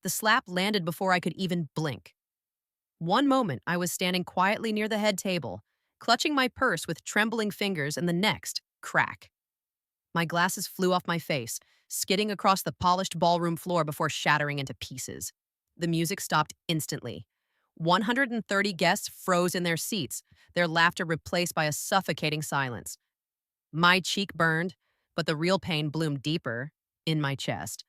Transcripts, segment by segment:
The slap landed before I could even blink. One moment, I was standing quietly near the head table, clutching my purse with trembling fingers, and the next, crack. My glasses flew off my face, skidding across the polished ballroom floor before shattering into pieces. The music stopped instantly. 130 guests froze in their seats, their laughter replaced by a suffocating silence. My cheek burned, but the real pain bloomed deeper in my chest.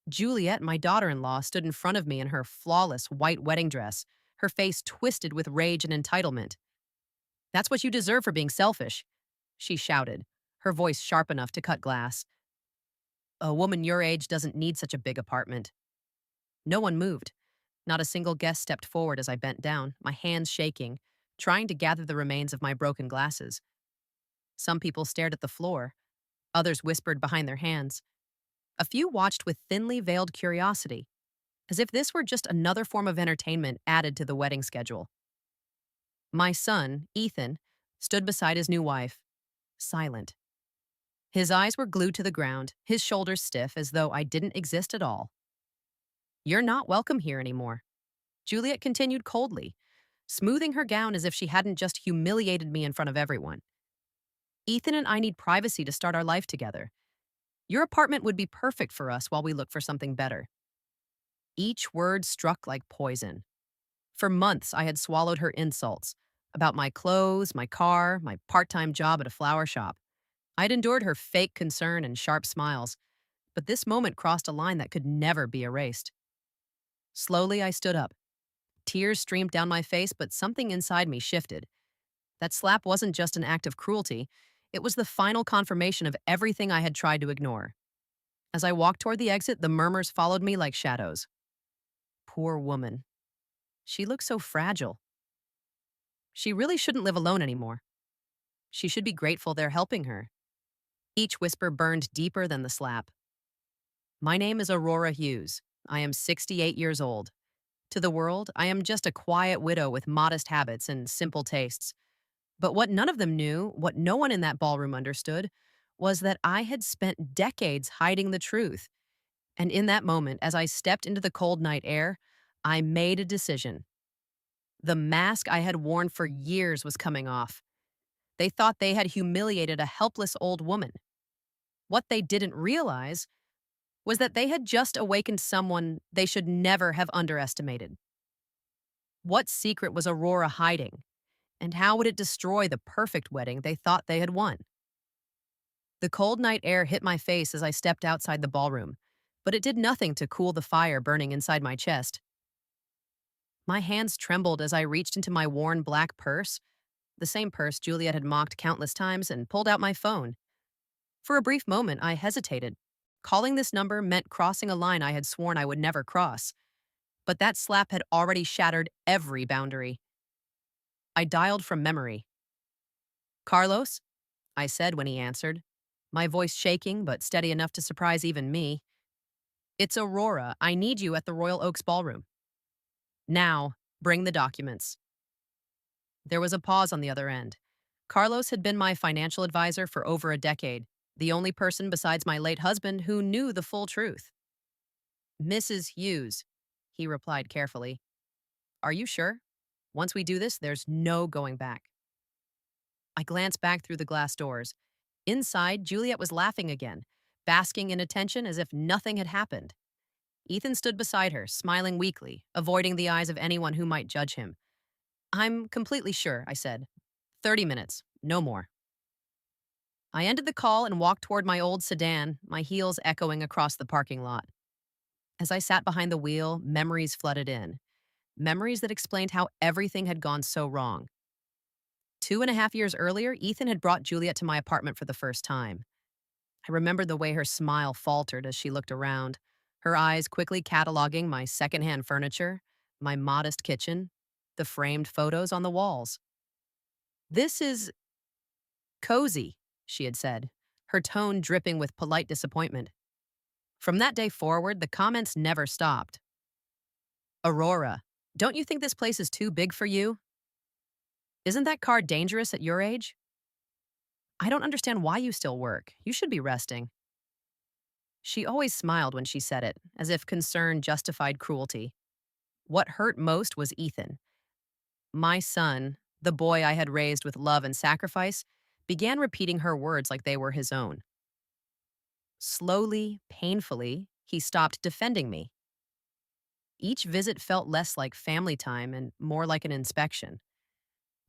Juliet, my daughter in law, stood in front of me in her flawless white wedding dress, her face twisted with rage and entitlement. "That's what you deserve for being selfish," she shouted, her voice sharp enough to cut glass. "A woman your age doesn't need such a big apartment." No one moved. Not a single guest stepped forward as I bent down, my hands shaking, trying to gather the remains of my broken glasses. Some people stared at the floor. Others whispered behind their hands. A few watched with thinly veiled curiosity, as if this were just another form of entertainment added to the wedding schedule. My son, Ethan, stood beside his new wife, silent. His eyes were glued to the ground, his shoulders stiff as though I didn't exist at all. "You're not welcome here anymore," Juliet continued coldly, smoothing her gown as if she hadn't just humiliated me in front of everyone. "Ethan and I need privacy to start our life together. Your apartment would be perfect for us while we look for something better." Each word struck like poison. For months, I had swallowed her insults about my clothes, my car, my part-time job at a flower shop. I'd endured her fake concern and sharp smiles, but this moment crossed a line that could never be erased. Slowly, I stood up. Tears streamed down my face, but something inside me shifted. That slap wasn't just an act of cruelty, it was the final confirmation of everything I had tried to ignore. As I walked toward the exit, the murmurs followed me like shadows. Poor woman. She looks so fragile. She really shouldn't live alone anymore. She should be grateful they're helping her. Each whisper burned deeper than the slap. My name is Aurora Hughes. I am 68 years old. To the world, I am just a quiet widow with modest habits and simple tastes. But what none of them knew, what no one in that ballroom understood, was that I had spent decades hiding the truth. And in that moment, as I stepped into the cold night air, I made a decision. The mask I had worn for years was coming off. They thought they had humiliated a helpless old woman. What they didn't realize was that they had just awakened someone they should never have underestimated. What secret was Aurora hiding? And how would it destroy the perfect wedding they thought they had won? The cold night air hit my face as I stepped outside the ballroom, but it did nothing to cool the fire burning inside my chest. My hands trembled as I reached into my worn black purse, the same purse Juliet had mocked countless times, and pulled out my phone. For a brief moment, I hesitated. Calling this number meant crossing a line I had sworn I would never cross. But that slap had already shattered every boundary. I dialed from memory. "Carlos?" I said when he answered, my voice shaking but steady enough to surprise even me. "It's Aurora. I need you at the Royal Oaks Ballroom." "Now, bring the documents." There was a pause on the other end. Carlos had been my financial advisor for over a decade, the only person besides my late husband who knew the full truth. "Mrs. Hughes," he replied carefully. "Are you sure? Once we do this, there's no going back." I glanced back through the glass doors. Inside, Juliet was laughing again, basking in attention as if nothing had happened. Ethan stood beside her, smiling weakly, avoiding the eyes of anyone who might judge him. "I'm completely sure," I said. 30 minutes, no more." I ended the call and walked toward my old sedan, my heels echoing across the parking lot. As I sat behind the wheel, memories flooded in. Memories that explained how everything had gone so wrong. 2.5 years earlier, Ethan had brought Juliet to my apartment for the first time. I remembered the way her smile faltered as she looked around, her eyes quickly cataloging my secondhand furniture, my modest kitchen, the framed photos on the walls. "This is cozy," she had said, her tone dripping with polite disappointment. From that day forward, the comments never stopped. "Aurora, don't you think this place is too big for you? Isn't that car dangerous at your age? I don't understand why you still work. You should be resting." She always smiled when she said it, as if concern justified cruelty. What hurt most was Ethan. My son, the boy I had raised with love and sacrifice, began repeating her words like they were his own. Slowly, painfully, he stopped defending me. Each visit felt less like family time and more like an inspection.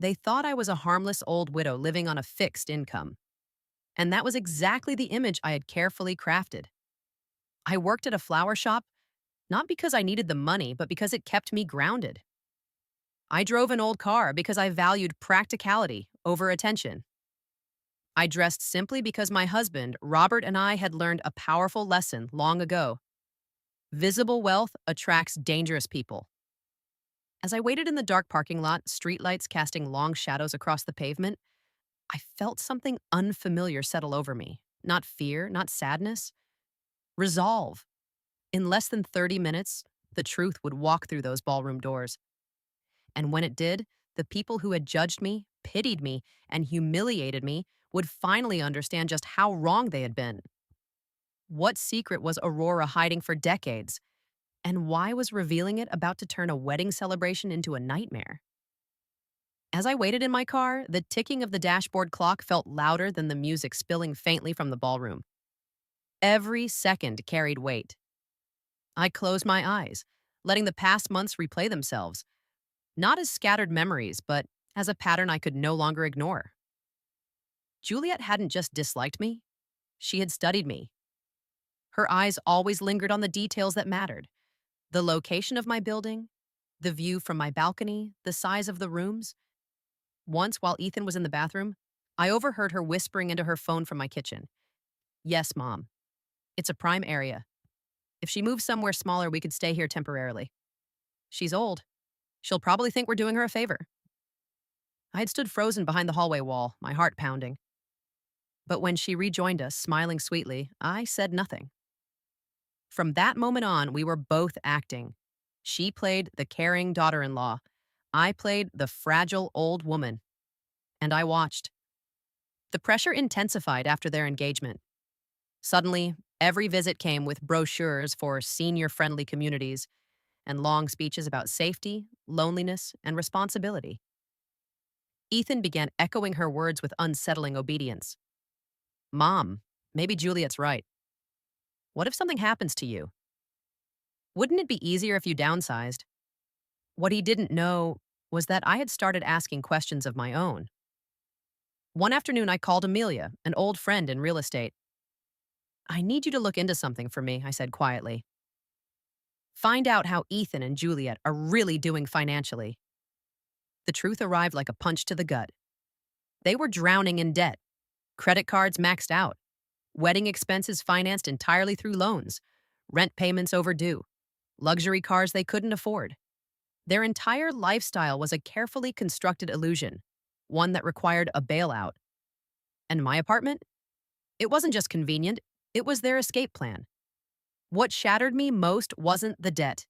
They thought I was a harmless old widow living on a fixed income. And that was exactly the image I had carefully crafted. I worked at a flower shop, not because I needed the money, but because it kept me grounded. I drove an old car because I valued practicality over attention. I dressed simply because my husband, Robert, and I had learned a powerful lesson long ago. Visible wealth attracts dangerous people. As I waited in the dark parking lot, streetlights casting long shadows across the pavement, I felt something unfamiliar settle over me. Not fear, not sadness. Resolve. In less than 30 minutes, the truth would walk through those ballroom doors. And when it did, the people who had judged me, pitied me, and humiliated me would finally understand just how wrong they had been. What secret was Aurora hiding for decades? And why was revealing it about to turn a wedding celebration into a nightmare? As I waited in my car, the ticking of the dashboard clock felt louder than the music spilling faintly from the ballroom. Every second carried weight. I closed my eyes, letting the past months replay themselves, not as scattered memories, but as a pattern I could no longer ignore. Juliet hadn't just disliked me, she had studied me. Her eyes always lingered on the details that mattered: the location of my building, the view from my balcony, the size of the rooms. Once, while Ethan was in the bathroom, I overheard her whispering into her phone from my kitchen. "Yes, Mom. It's a prime area. If she moves somewhere smaller, we could stay here temporarily. She's old. She'll probably think we're doing her a favor." I had stood frozen behind the hallway wall, my heart pounding. But when she rejoined us, smiling sweetly, I said nothing. From that moment on, we were both acting. She played the caring daughter-in-law. I played the fragile old woman. And I watched. The pressure intensified after their engagement. Suddenly, every visit came with brochures for senior-friendly communities and long speeches about safety, loneliness, and responsibility. Ethan began echoing her words with unsettling obedience. "Mom, maybe Juliet's right. What if something happens to you? Wouldn't it be easier if you downsized?" What he didn't know was that I had started asking questions of my own. One afternoon, I called Amelia, an old friend in real estate. "I need you to look into something for me," I said quietly. "Find out how Ethan and Juliet are really doing financially." The truth arrived like a punch to the gut. They were drowning in debt, credit cards maxed out, wedding expenses financed entirely through loans, rent payments overdue, luxury cars they couldn't afford. Their entire lifestyle was a carefully constructed illusion, one that required a bailout. And my apartment? It wasn't just convenient, it was their escape plan. What shattered me most wasn't the debt.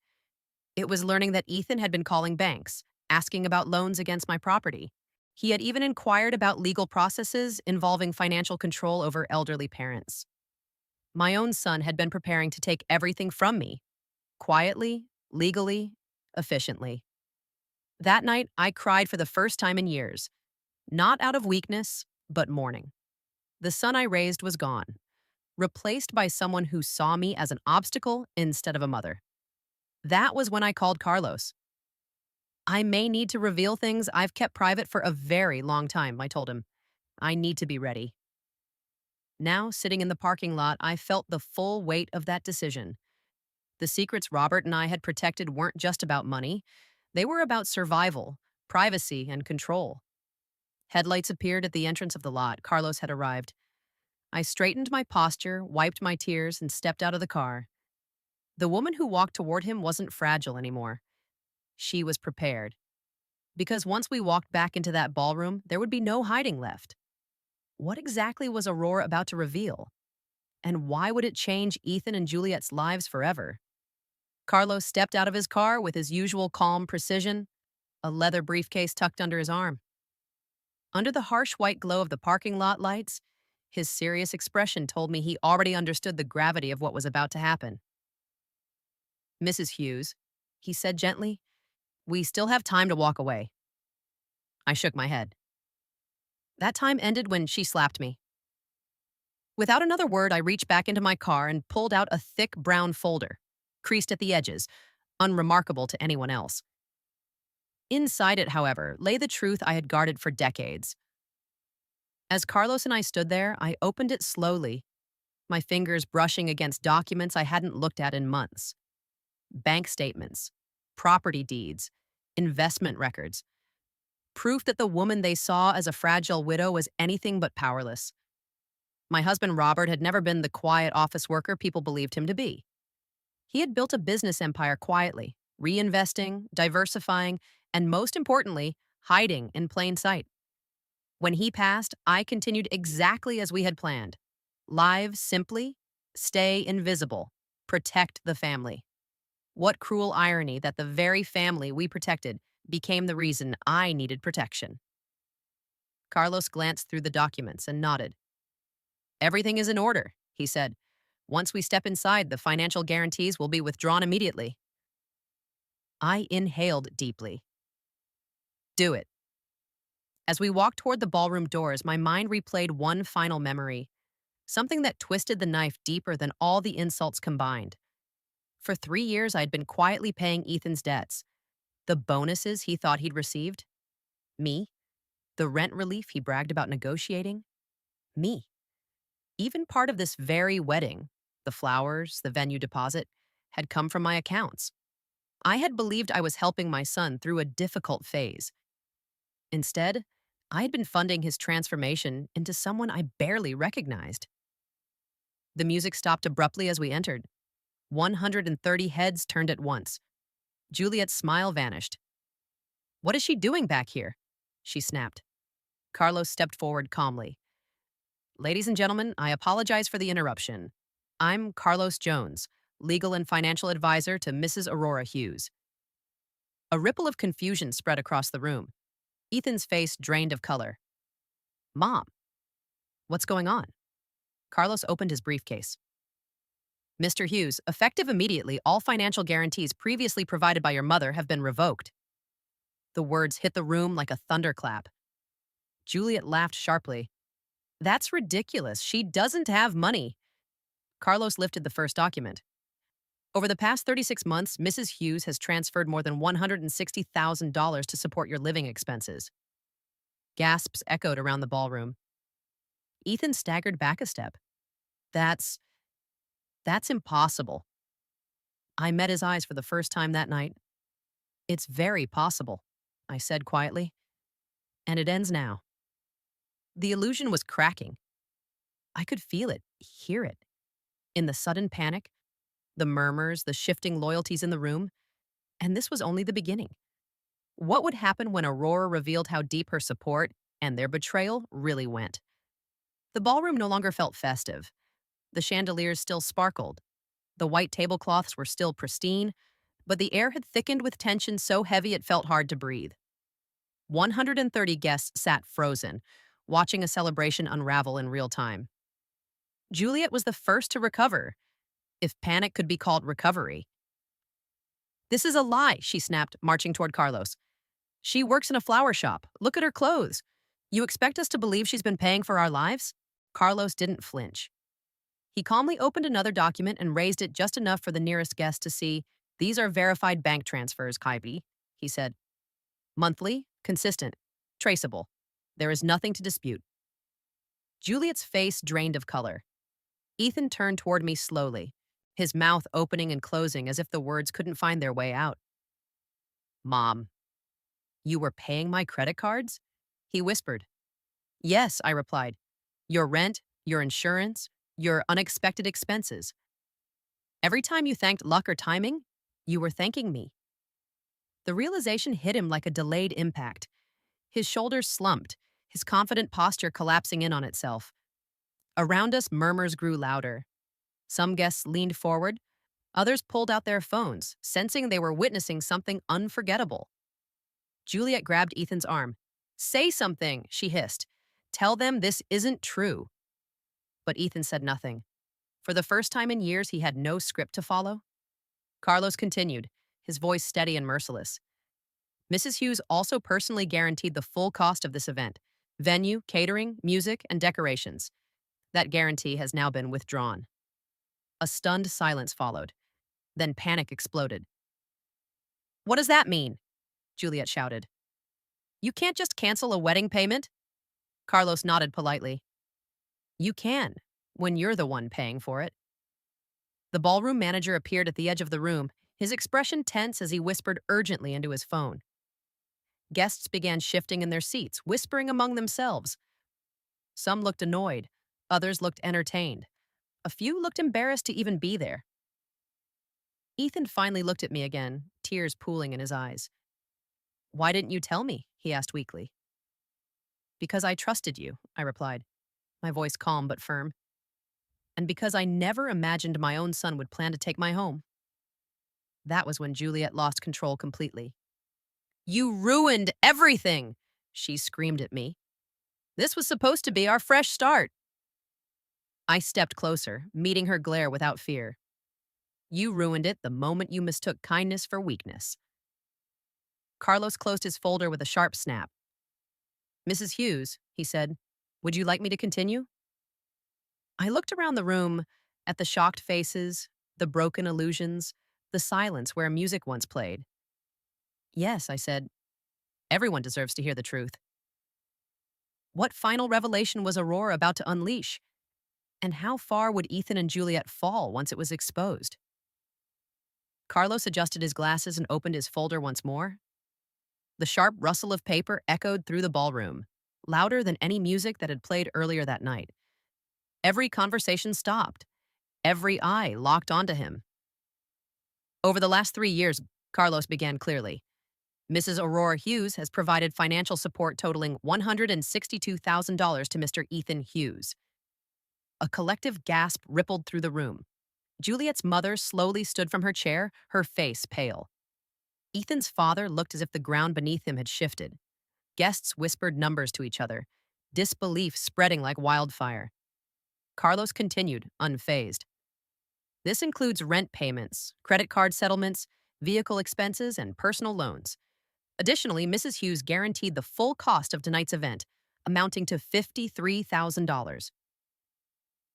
It was learning that Ethan had been calling banks, asking about loans against my property. He had even inquired about legal processes involving financial control over elderly parents. My own son had been preparing to take everything from me, quietly, legally, efficiently. That night, I cried for the first time in years, not out of weakness, but mourning. The son I raised was gone, replaced by someone who saw me as an obstacle instead of a mother. That was when I called Carlos. "I may need to reveal things I've kept private for a very long time," I told him. "I need to be ready." Now, sitting in the parking lot, I felt the full weight of that decision. The secrets Robert and I had protected weren't just about money. They were about survival, privacy, and control. Headlights appeared at the entrance of the lot. Carlos had arrived. I straightened my posture, wiped my tears, and stepped out of the car. The woman who walked toward him wasn't fragile anymore. She was prepared. Because once we walked back into that ballroom, there would be no hiding left. What exactly was Aurora about to reveal? And why would it change Ethan and Juliet's lives forever? Carlos stepped out of his car with his usual calm precision, a leather briefcase tucked under his arm. Under the harsh white glow of the parking lot lights, His serious expression told me he already understood the gravity of what was about to happen. Mrs. Hughes, he said gently, we still have time to walk away. I shook my head. That time ended when she slapped me. Without another word, I reached back into my car and pulled out a thick brown folder, creased at the edges, unremarkable to anyone else. Inside it, however, lay the truth I had guarded for decades. As Carlos and I stood there, I opened it slowly, my fingers brushing against documents I hadn't looked at in months. Bank statements, property deeds, investment records, proof that the woman they saw as a fragile widow was anything but powerless. My husband Robert had never been the quiet office worker people believed him to be. He had built a business empire quietly, reinvesting, diversifying, and most importantly, hiding in plain sight. When he passed, I continued exactly as we had planned. Live simply, stay invisible, protect the family. What cruel irony that the very family we protected became the reason I needed protection. Carlos glanced through the documents and nodded. Everything is in order, he said. Once we step inside, the financial guarantees will be withdrawn immediately. I inhaled deeply. Do it. As we walked toward the ballroom doors, my mind replayed one final memory, something that twisted the knife deeper than all the insults combined. For 3 years, I had been quietly paying Ethan's debts. The bonuses he thought he'd received? Me. The rent relief he bragged about negotiating? Me. Even part of this very wedding, the flowers, the venue deposit, had come from my accounts. I had believed I was helping my son through a difficult phase. Instead, I had been funding his transformation into someone I barely recognized. The music stopped abruptly as we entered. 130 heads turned at once. Juliet's smile vanished. What is she doing back here? She snapped. Carlos stepped forward calmly. Ladies and gentlemen, I apologize for the interruption. I'm Carlos Jones, legal and financial advisor to Mrs. Aurora Hughes. A ripple of confusion spread across the room. Ethan's face drained of color. Mom, what's going on? Carlos opened his briefcase. Mr. Hughes, effective immediately, all financial guarantees previously provided by your mother have been revoked. The words hit the room like a thunderclap. Juliet laughed sharply. That's ridiculous. She doesn't have money. Carlos lifted the first document. Over the past 36 months, Mrs. Hughes has transferred more than $160,000 to support your living expenses. Gasps echoed around the ballroom. Ethan staggered back a step. That's impossible. I met his eyes for the first time that night. It's very possible, I said quietly. And it ends now. The illusion was cracking. I could feel it, hear it. In the sudden panic, the murmurs, the shifting loyalties in the room. And this was only the beginning. What would happen when Aurora revealed how deep her support and their betrayal really went? The ballroom no longer felt festive. The chandeliers still sparkled. The white tablecloths were still pristine, but the air had thickened with tension so heavy it felt hard to breathe. 130 guests sat frozen, watching a celebration unravel in real time. Juliet was the first to recover, if panic could be called recovery. This is a lie, she snapped, marching toward Carlos. She works in a flower shop. Look at her clothes. You expect us to believe she's been paying for our lives? Carlos didn't flinch. He calmly opened another document and raised it just enough for the nearest guest to see. These are verified bank transfers, Kaibi, he said. Monthly, consistent, traceable. There is nothing to dispute. Juliet's face drained of color. Ethan turned toward me slowly, his mouth opening and closing as if the words couldn't find their way out. Mom, you were paying my credit cards? He whispered. Yes, I replied. Your rent, your insurance, your unexpected expenses. Every time you thanked luck or timing, you were thanking me. The realization hit him like a delayed impact. His shoulders slumped, his confident posture collapsing in on itself. Around us, murmurs grew louder. Some guests leaned forward, others pulled out their phones, sensing they were witnessing something unforgettable. Juliet grabbed Ethan's arm. Say something, she hissed. Tell them this isn't true. But Ethan said nothing. For the first time in years, he had no script to follow. Carlos continued, his voice steady and merciless. Mrs. Hughes also personally guaranteed the full cost of this event: venue, catering, music, and decorations. That guarantee has now been withdrawn. A stunned silence followed. Then panic exploded. What does that mean? Juliet shouted. You can't just cancel a wedding payment? Carlos nodded politely. You can, when you're the one paying for it. The ballroom manager appeared at the edge of the room, his expression tense as he whispered urgently into his phone. Guests began shifting in their seats, whispering among themselves. Some looked annoyed, others looked entertained. A few looked embarrassed to even be there. Ethan finally looked at me again, tears pooling in his eyes. Why didn't you tell me? He asked weakly. Because I trusted you, I replied, my voice calm but firm. And because I never imagined my own son would plan to take my home. That was when Juliet lost control completely. You ruined everything, she screamed at me. This was supposed to be our fresh start. I stepped closer, meeting her glare without fear. You ruined it the moment you mistook kindness for weakness. Carlos closed his folder with a sharp snap. Mrs. Hughes, he said, would you like me to continue? I looked around the room at the shocked faces, the broken illusions, the silence where music once played. Yes, I said. Everyone deserves to hear the truth. What final revelation was Aurora about to unleash? And how far would Ethan and Juliet fall once it was exposed? Carlos adjusted his glasses and opened his folder once more. The sharp rustle of paper echoed through the ballroom, louder than any music that had played earlier that night. Every conversation stopped. Every eye locked onto him. Over the last 3 years, Carlos began clearly. Mrs. Aurora Hughes has provided financial support totaling $162,000 to Mr. Ethan Hughes. A collective gasp rippled through the room. Juliet's mother slowly stood from her chair, her face pale. Ethan's father looked as if the ground beneath him had shifted. Guests whispered numbers to each other, disbelief spreading like wildfire. Carlos continued, unfazed. This includes rent payments, credit card settlements, vehicle expenses, and personal loans. Additionally, Mrs. Hughes guaranteed the full cost of tonight's event, amounting to $53,000.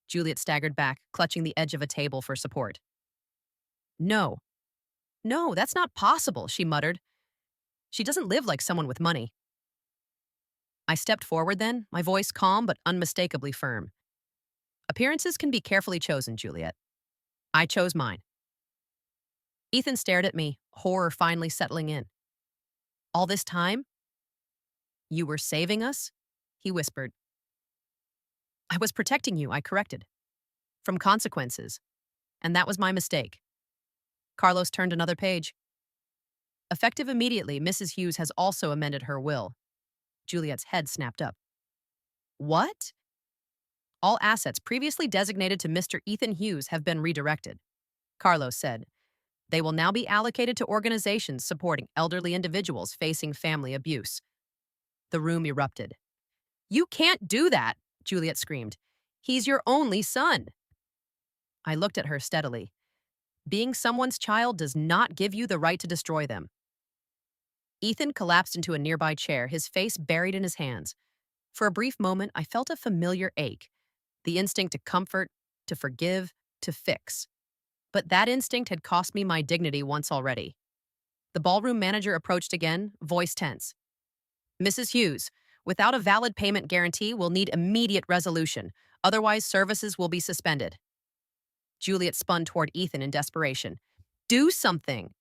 Juliet staggered back, clutching the edge of a table for support. No, that's not possible, she muttered. She doesn't live like someone with money. I stepped forward then, my voice calm but unmistakably firm. Appearances can be carefully chosen, Juliet. I chose mine. Ethan stared at me, horror finally settling in. All this time? You were saving us? He whispered. I was protecting you, I corrected. From consequences. And that was my mistake. Carlos turned another page. Effective immediately, Mrs. Hughes has also amended her will. Juliet's head snapped up. What? All assets previously designated to Mr. Ethan Hughes have been redirected. Carlos said. They will now be allocated to organizations supporting elderly individuals facing family abuse. The room erupted. You can't do that, Juliet screamed. He's your only son. I looked at her steadily. Being someone's child does not give you the right to destroy them. Ethan collapsed into a nearby chair, his face buried in his hands. For a brief moment, I felt a familiar ache, the instinct to comfort, to forgive, to fix. But that instinct had cost me my dignity once already. The ballroom manager approached again, voice tense. Mrs. Hughes, without a valid payment guarantee, we'll need immediate resolution. Otherwise, services will be suspended. Juliet spun toward Ethan in desperation. Do something!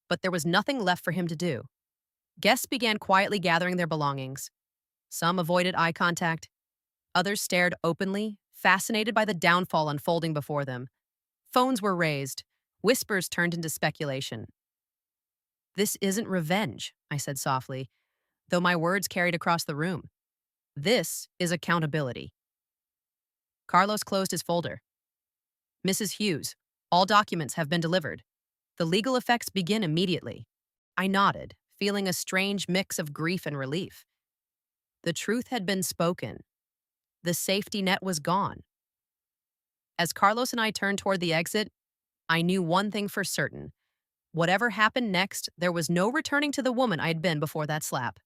But there was nothing left for him to do. Guests began quietly gathering their belongings. Some avoided eye contact. Others stared openly, fascinated by the downfall unfolding before them. Phones were raised. Whispers turned into speculation. This isn't revenge, I said softly, though my words carried across the room. This is accountability. Carlos closed his folder. Mrs. Hughes, all documents have been delivered. The legal effects begin immediately. I nodded, feeling a strange mix of grief and relief. The truth had been spoken. The safety net was gone. As Carlos and I turned toward the exit, I knew one thing for certain. Whatever happened next, there was no returning to the woman I had been before that slap.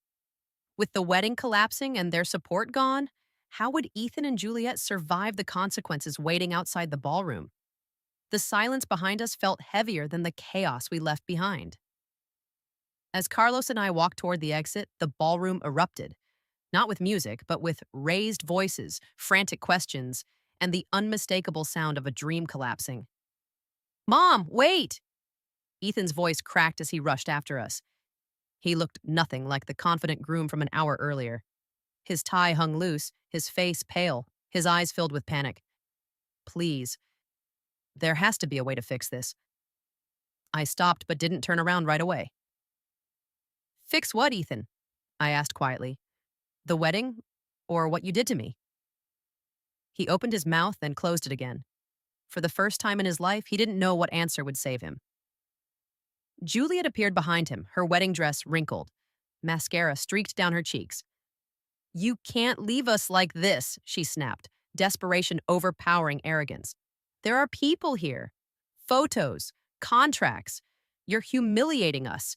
With the wedding collapsing and their support gone, how would Ethan and Juliet survive the consequences waiting outside the ballroom? The silence behind us felt heavier than the chaos we left behind. As Carlos and I walked toward the exit, the ballroom erupted, not with music, but with raised voices, frantic questions, and the unmistakable sound of a dream collapsing. Mom, wait! Ethan's voice cracked as he rushed after us. He looked nothing like the confident groom from an hour earlier. His tie hung loose, his face pale, his eyes filled with panic. Please, there has to be a way to fix this. I stopped but didn't turn around right away. Fix what, Ethan? I asked quietly. The wedding? Or what you did to me? He opened his mouth and closed it again. For the first time in his life, he didn't know what answer would save him. Juliet appeared behind him, her wedding dress wrinkled. Mascara streaked down her cheeks. You can't leave us like this, she snapped, desperation overpowering arrogance. There are people here. Photos, contracts. You're humiliating us.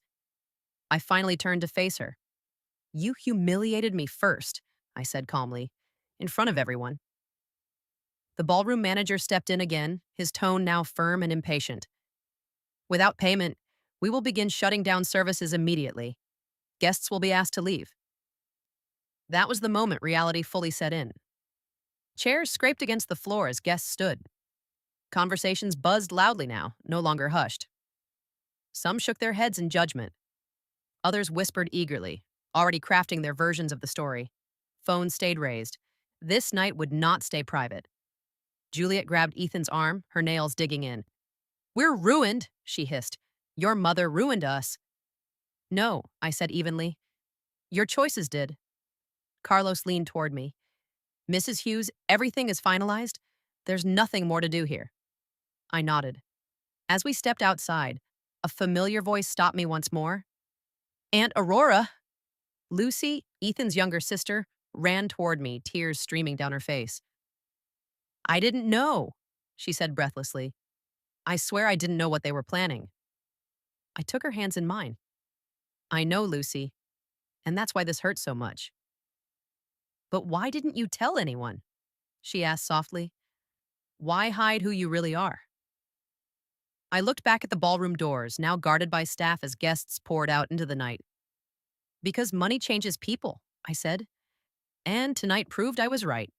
I finally turned to face her. You humiliated me first, I said calmly, in front of everyone. The ballroom manager stepped in again, his tone now firm and impatient. Without payment, we will begin shutting down services immediately. Guests will be asked to leave. That was the moment reality fully set in. Chairs scraped against the floor as guests stood. Conversations buzzed loudly now, no longer hushed. Some shook their heads in judgment. Others whispered eagerly, already crafting their versions of the story. Phones stayed raised. This night would not stay private. Juliet grabbed Ethan's arm, her nails digging in. We're ruined, she hissed. Your mother ruined us. No, I said evenly. Your choices did. Carlos leaned toward me. Mrs. Hughes, everything is finalized. There's nothing more to do here. I nodded. As we stepped outside, a familiar voice stopped me once more. Aunt Aurora! Lucy, Ethan's younger sister, ran toward me, tears streaming down her face. I didn't know, she said breathlessly. I swear I didn't know what they were planning. I took her hands in mine. I know, Lucy, and that's why this hurts so much. But why didn't you tell anyone? She asked softly. Why hide who you really are? I looked back at the ballroom doors, now guarded by staff as guests poured out into the night. Because money changes people, I said. And tonight proved I was right.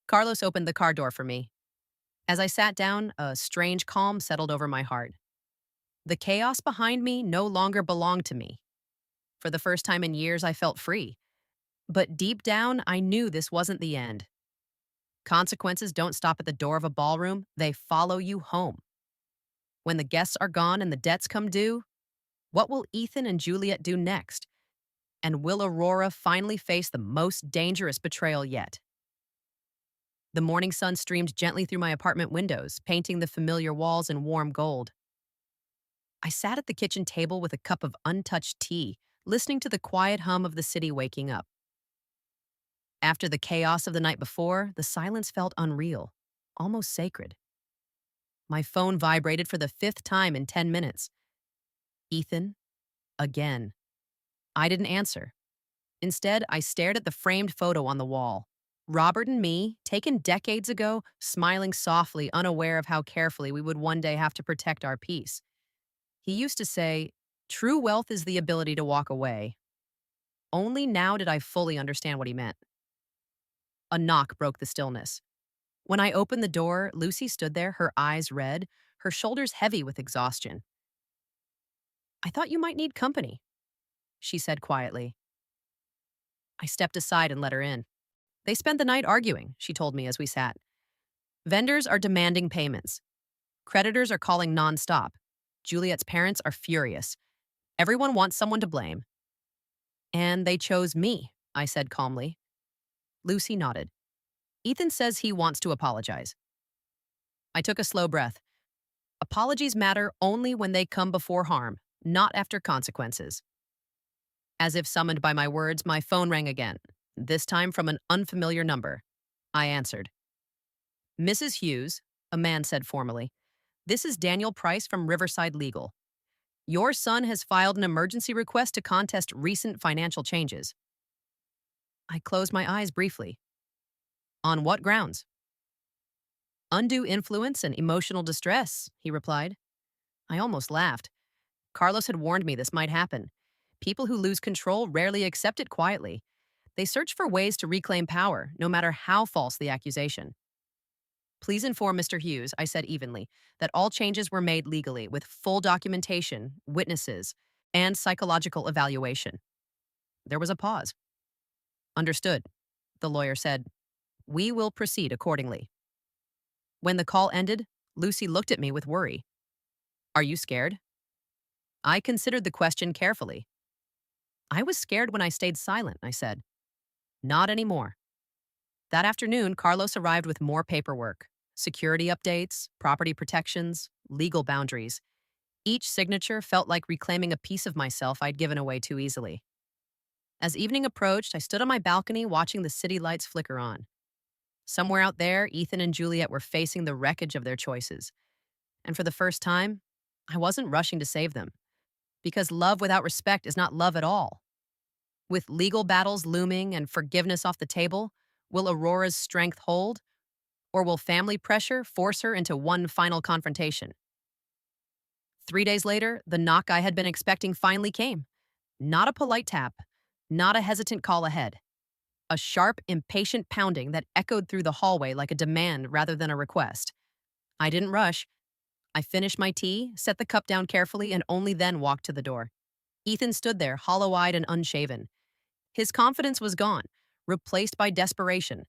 Carlos opened the car door for me. As I sat down, a strange calm settled over my heart. The chaos behind me no longer belonged to me. For the first time in years, I felt free. But deep down, I knew this wasn't the end. Consequences don't stop at the door of a ballroom, they follow you home. When the guests are gone and the debts come due, what will Ethan and Juliet do next? And will Aurora finally face the most dangerous betrayal yet? The morning sun streamed gently through my apartment windows, painting the familiar walls in warm gold. I sat at the kitchen table with a cup of untouched tea, listening to the quiet hum of the city waking up. After the chaos of the night before, the silence felt unreal, almost sacred. My phone vibrated for the 5th time in 10 minutes. Ethan, again. I didn't answer. Instead, I stared at the framed photo on the wall. Robert and me, taken decades ago, smiling softly, unaware of how carefully we would one day have to protect our peace. He used to say, true wealth is the ability to walk away. Only now did I fully understand what he meant. A knock broke the stillness. When I opened the door, Lucy stood there, her eyes red, her shoulders heavy with exhaustion. I thought you might need company, she said quietly. I stepped aside and let her in. They spent the night arguing, she told me as we sat. Vendors are demanding payments. Creditors are calling nonstop. Juliet's parents are furious. Everyone wants someone to blame. And they chose me, I said calmly. Lucy nodded. Ethan says he wants to apologize. I took a slow breath. Apologies matter only when they come before harm, not after consequences. As if summoned by my words, my phone rang again, this time from an unfamiliar number. I answered. Mrs. Hughes, a man said formally, this is Daniel Price from Riverside Legal. Your son has filed an emergency request to contest recent financial changes. I closed my eyes briefly. On what grounds? Undue influence and emotional distress, he replied. I almost laughed. Carlos had warned me this might happen. People who lose control rarely accept it quietly. They search for ways to reclaim power, no matter how false the accusation. Please inform Mr. Hughes, I said evenly, that all changes were made legally with full documentation, witnesses, and psychological evaluation. There was a pause. Understood, the lawyer said. We will proceed accordingly. When the call ended, Lucy looked at me with worry. Are you scared? I considered the question carefully. I was scared when I stayed silent, I said. Not anymore. That afternoon, Carlos arrived with more paperwork, security updates, property protections, legal boundaries. Each signature felt like reclaiming a piece of myself I'd given away too easily. As evening approached, I stood on my balcony watching the city lights flicker on. Somewhere out there, Ethan and Juliet were facing the wreckage of their choices. And for the first time, I wasn't rushing to save them. Because love without respect is not love at all. With legal battles looming and forgiveness off the table, will Aurora's strength hold? Or will family pressure force her into one final confrontation? 3 days later, the knock I had been expecting finally came. Not a polite tap, not a hesitant call ahead. A sharp, impatient pounding that echoed through the hallway like a demand rather than a request. I didn't rush. I finished my tea, set the cup down carefully, and only then walked to the door. Ethan stood there, hollow-eyed and unshaven. His confidence was gone, replaced by desperation.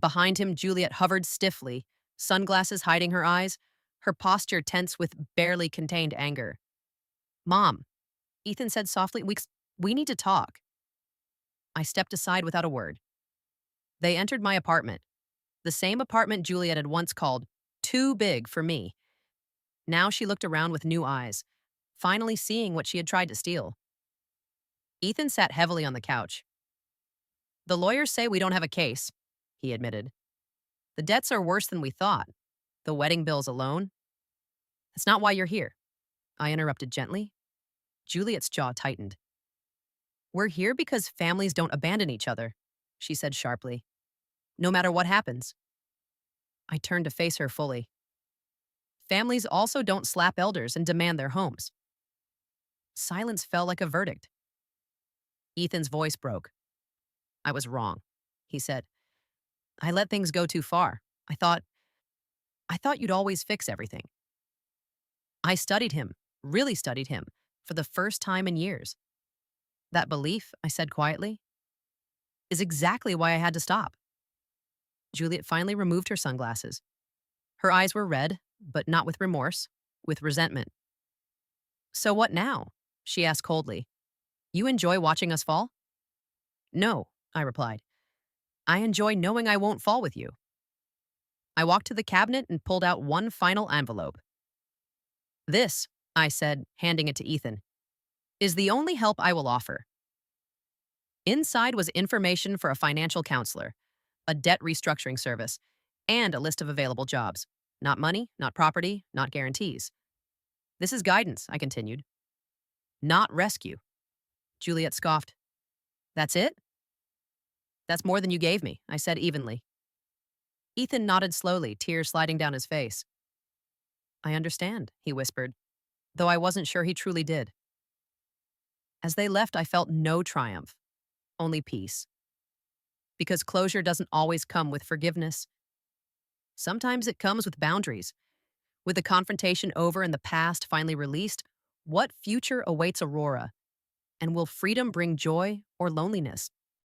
Behind him, Juliet hovered stiffly, sunglasses hiding her eyes, her posture tense with barely contained anger. Mom, Ethan said softly, we need to talk. I stepped aside without a word. They entered my apartment, the same apartment Juliet had once called too big for me. Now she looked around with new eyes, finally seeing what she had tried to steal. Ethan sat heavily on the couch. The lawyers say we don't have a case, he admitted. The debts are worse than we thought. The wedding bills alone. That's not why you're here, I interrupted gently. Juliet's jaw tightened. We're here because families don't abandon each other, she said sharply. No matter what happens. I turned to face her fully. Families also don't slap elders and demand their homes. Silence fell like a verdict. Ethan's voice broke. I was wrong, he said. I let things go too far. I thought you'd always fix everything. I studied him, really studied him, for the first time in years. That belief, I said quietly, is exactly why I had to stop. Juliet finally removed her sunglasses. Her eyes were red, but not with remorse, with resentment. So what now? She asked coldly. You enjoy watching us fall? No, I replied. I enjoy knowing I won't fall with you. I walked to the cabinet and pulled out one final envelope. This, I said, handing it to Ethan, is the only help I will offer. Inside was information for a financial counselor, a debt restructuring service, and a list of available jobs. Not money, not property, not guarantees. This is guidance, I continued. Not rescue. Juliet scoffed. That's it? That's more than you gave me, I said evenly. Ethan nodded slowly, tears sliding down his face. I understand, he whispered, though I wasn't sure he truly did. As they left, I felt no triumph, only peace. Because closure doesn't always come with forgiveness. Sometimes it comes with boundaries. With the confrontation over and the past finally released, what future awaits Aurora? And will freedom bring joy or loneliness?